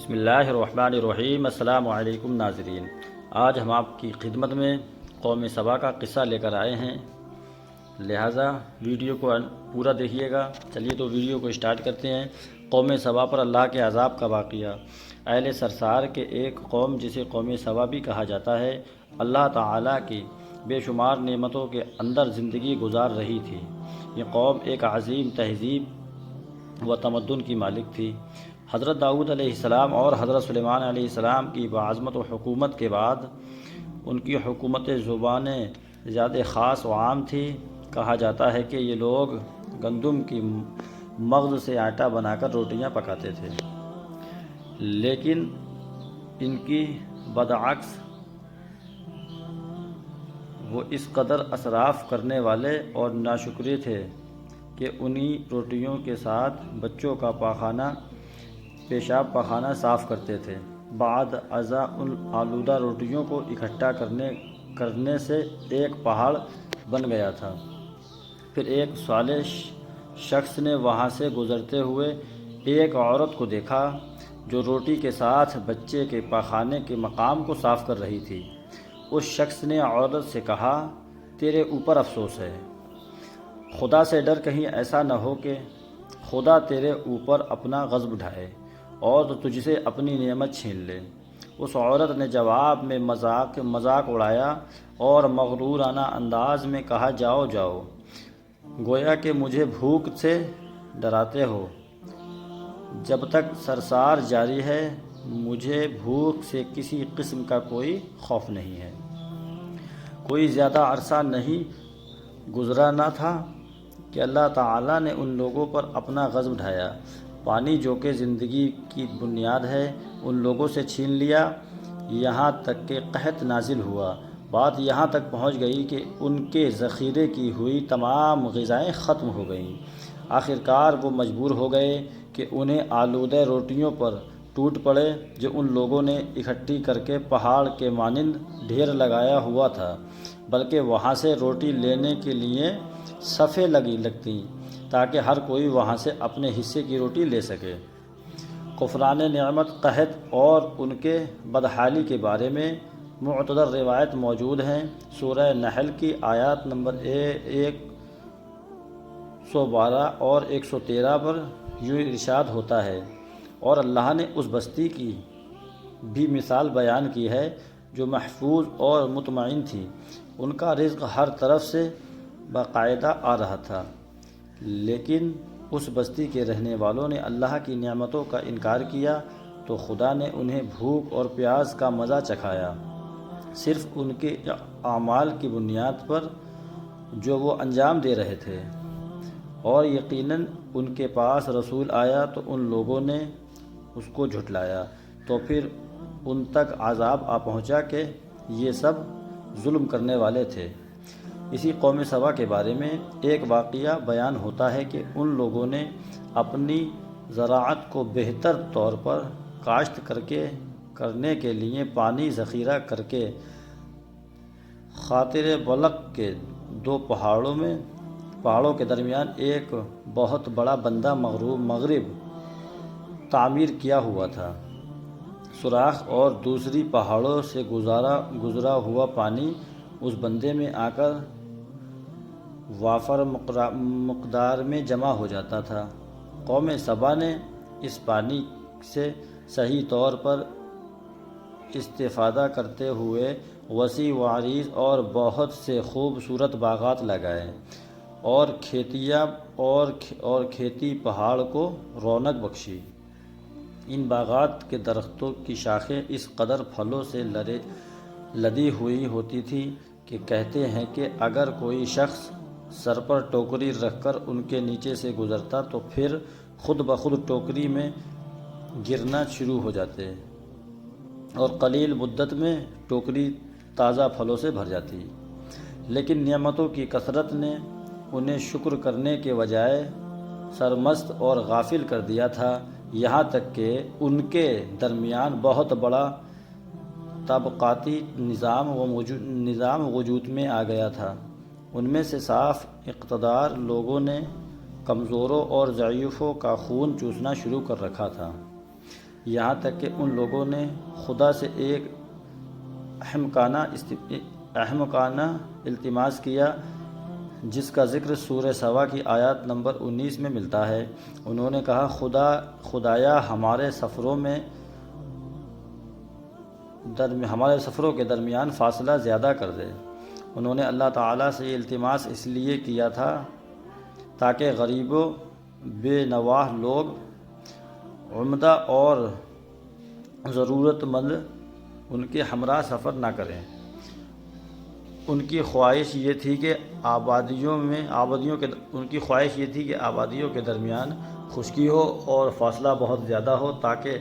بسم اللہ الرحمن الرحیم۔ السلام علیکم ناظرین، آج ہم آپ کی خدمت میں قوم سبا کا قصہ لے کر آئے ہیں، لہٰذا ویڈیو کو پورا دیکھیے گا۔ چلیے تو ویڈیو کو اسٹارٹ کرتے ہیں۔ قوم سبا پر اللہ کے عذاب کا واقعہ۔ اہل سرسار کے ایک قوم جسے قوم سبا بھی کہا جاتا ہے، اللہ تعالیٰ کی بے شمار نعمتوں کے اندر زندگی گزار رہی تھی۔ یہ قوم ایک عظیم تہذیب و تمدن کی مالک تھی۔ حضرت داؤد علیہ السلام اور حضرت سلیمان علیہ السلام کی بعظمت و حکومت کے بعد ان کی حکومت زبانیں زیادہ خاص و عام تھی۔ کہا جاتا ہے کہ یہ لوگ گندم کی مغز سے آٹا بنا کر روٹیاں پکاتے تھے، لیکن ان کی برعکس وہ اس قدر اسراف کرنے والے اور ناشکرے تھے کہ انہی روٹیوں کے ساتھ بچوں کا پیشاب پاخانہ صاف کرتے تھے۔ بعد ازاں ان آلودہ روٹیوں کو اکٹھا کرنے سے ایک پہاڑ بن گیا تھا۔ پھر ایک صالح شخص نے وہاں سے گزرتے ہوئے ایک عورت کو دیکھا جو روٹی کے ساتھ بچے کے پاخانے کے مقام کو صاف کر رہی تھی۔ اس شخص نے عورت سے کہا، تیرے اوپر افسوس ہے، خدا سے ڈر، کہیں ایسا نہ ہو کہ خدا تیرے اوپر اپنا غضب ڈھائے اور تجھ سے اپنی نعمت چھین لے۔ اس عورت نے جواب میں مذاق اڑایا اور مغرورانہ انداز میں کہا، جاؤ جاؤ، گویا کہ مجھے بھوک سے ڈراتے ہو۔ جب تک سرسار جاری ہے مجھے بھوک سے کسی قسم کا کوئی خوف نہیں ہے۔ کوئی زیادہ عرصہ نہیں گزرا نہ تھا کہ اللہ تعالیٰ نے ان لوگوں پر اپنا غضب ڈھایا۔ پانی جو کہ زندگی کی بنیاد ہے ان لوگوں سے چھین لیا، یہاں تک کہ قحط نازل ہوا۔ بات یہاں تک پہنچ گئی کہ ان کے ذخیرے کی ہوئی تمام غذائیں ختم ہو گئیں۔ آخرکار وہ مجبور ہو گئے کہ انہیں آلودہ روٹیوں پر ٹوٹ پڑے جو ان لوگوں نے اکٹھی کر کے پہاڑ کے مانند ڈھیر لگایا ہوا تھا، بلکہ وہاں سے روٹی لینے کے لیے صفیں لگتیں تاکہ ہر کوئی وہاں سے اپنے حصے کی روٹی لے سکے۔ کفران نعمت، قحط اور ان کے بدحالی کے بارے میں معتبر روایت موجود ہیں۔ سورہ نحل کی آیات نمبر 112 اور 113 پر یوں ارشاد ہوتا ہے، اور اللہ نے اس بستی کی بھی مثال بیان کی ہے جو محفوظ اور مطمئن تھی۔ ان کا رزق ہر طرف سے باقاعدہ آ رہا تھا، لیکن اس بستی کے رہنے والوں نے اللہ کی نعمتوں کا انکار کیا تو خدا نے انہیں بھوک اور پیاس کا مزہ چکھایا، صرف ان کے اعمال کی بنیاد پر جو وہ انجام دے رہے تھے۔ اور یقیناً ان کے پاس رسول آیا تو ان لوگوں نے اس کو جھٹلایا، تو پھر ان تک عذاب آ پہنچا کہ یہ سب ظلم کرنے والے تھے۔ اسی قوم سبا کے بارے میں ایک واقعہ بیان ہوتا ہے کہ ان لوگوں نے اپنی زراعت کو بہتر طور پر کاشت کرنے کے لیے پانی ذخیرہ کر کے خاطر بلق کے دو پہاڑوں کے درمیان ایک بہت بڑا بندہ مغرب تعمیر کیا ہوا تھا۔ سوراخ اور دوسری پہاڑوں سے گزرا ہوا پانی اس بندے میں آ کر وافر مقدار میں جمع ہو جاتا تھا۔ قوم سبا نے اس پانی سے صحیح طور پر استفادہ کرتے ہوئے وسیع و عریض اور بہت سے خوبصورت باغات لگائے اور کھیتی پہاڑ کو رونق بخشی۔ ان باغات کے درختوں کی شاخیں اس قدر پھلوں سے لدی ہوئی ہوتی تھی کہ کہتے ہیں کہ اگر کوئی شخص سر پر ٹوکری رکھ کر ان کے نیچے سے گزرتا تو پھر خود بخود ٹوکری میں گرنا شروع ہو جاتے اور قلیل مدت میں ٹوکری تازہ پھلوں سے بھر جاتی۔ لیکن نعمتوں کی کثرت نے انہیں شکر کرنے کے بجائے سرمست اور غافل کر دیا تھا، یہاں تک کہ ان کے درمیان بہت بڑا طبقاتی نظام وجود میں آ گیا تھا۔ ان میں سے صاف اقتدار لوگوں نے کمزوروں اور ضعیفوں کا خون چوسنا شروع کر رکھا تھا۔ یہاں تک کہ ان لوگوں نے خدا سے ایک احمقانہ التماس کیا جس کا ذکر سورہ سبا کی آیات نمبر 19 میں ملتا ہے۔ انہوں نے کہا خدایا ہمارے سفروں کے درمیان فاصلہ زیادہ کر دے۔ انہوں نے اللہ تعالیٰ سے یہ التماس اس لیے کیا تھا تاکہ غریبوں، بے نواح لوگ، عمدہ اور ضرورت مند ان کے ہمراہ سفر نہ کریں۔ ان کی خواہش یہ تھی کہ آبادیوں کے درمیان خشکی ہو اور فاصلہ بہت زیادہ ہو تاکہ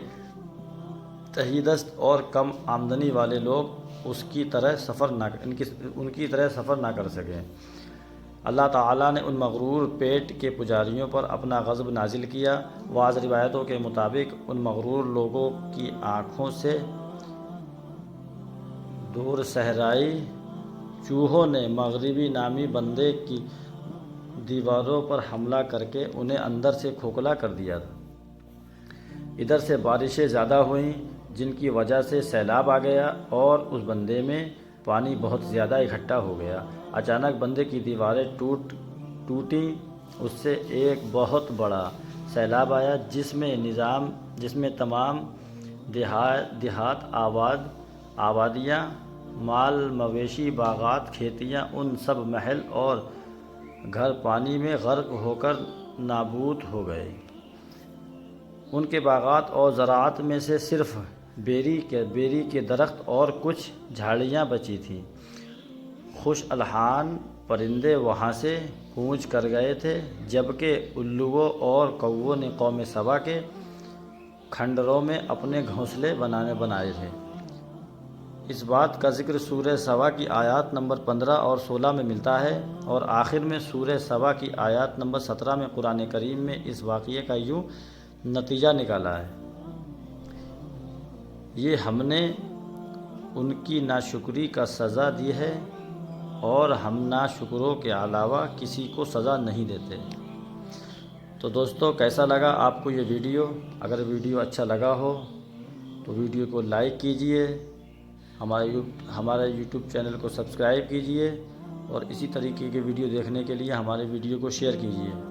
تہی-دست اور کم آمدنی والے لوگ ان کی طرح سفر نہ کر سکیں۔ اللہ تعالیٰ نے ان مغرور پیٹ کے پجاریوں پر اپنا غضب نازل کیا۔ بعض روایتوں کے مطابق ان مغرور لوگوں کی آنکھوں سے دور صحرائی چوہوں نے مغربی نامی بندے کی دیواروں پر حملہ کر کے انہیں اندر سے کھوکھلا کر دیا۔ ادھر سے بارشیں زیادہ ہوئیں جن کی وجہ سے سیلاب آ گیا اور اس بندے میں پانی بہت زیادہ اکٹھا ہو گیا۔ اچانک بندے کی دیواریں ٹوٹیں، اس سے ایک بہت بڑا سیلاب آیا جس میں تمام دیہات، آبادیاں، مال مویشی، باغات، کھیتیاں، ان سب محل اور گھر پانی میں غرق ہو کر نابود ہو گئے۔ ان کے باغات اور زراعت میں سے صرف بیری کے درخت اور کچھ جھاڑیاں بچی تھیں۔ خوش الحان پرندے وہاں سے کوچ کر گئے تھے، جبکہ الوؤں اور کووں نے قوم سبا کے کھنڈروں میں اپنے گھونسلے بنائے تھے۔ اس بات کا ذکر سورہ سبا کی آیات نمبر 15 اور 16 میں ملتا ہے، اور آخر میں سورہ سبا کی آیات نمبر 17 میں قرآن کریم میں اس واقعے کا یوں نتیجہ نکالا ہے: یہ ہم نے ان کی ناشکری کا سزا دی ہے اور ہم ناشکروں کے علاوہ کسی کو سزا نہیں دیتے۔ تو دوستو، کیسا لگا آپ کو یہ ویڈیو؟ اگر ویڈیو اچھا لگا ہو تو ویڈیو کو لائک کیجئے، ہمارے یوٹیوب چینل کو سبسکرائب کیجئے، اور اسی طریقے کے ویڈیو دیکھنے کے لیے ہمارے ویڈیو کو شیئر کیجئے۔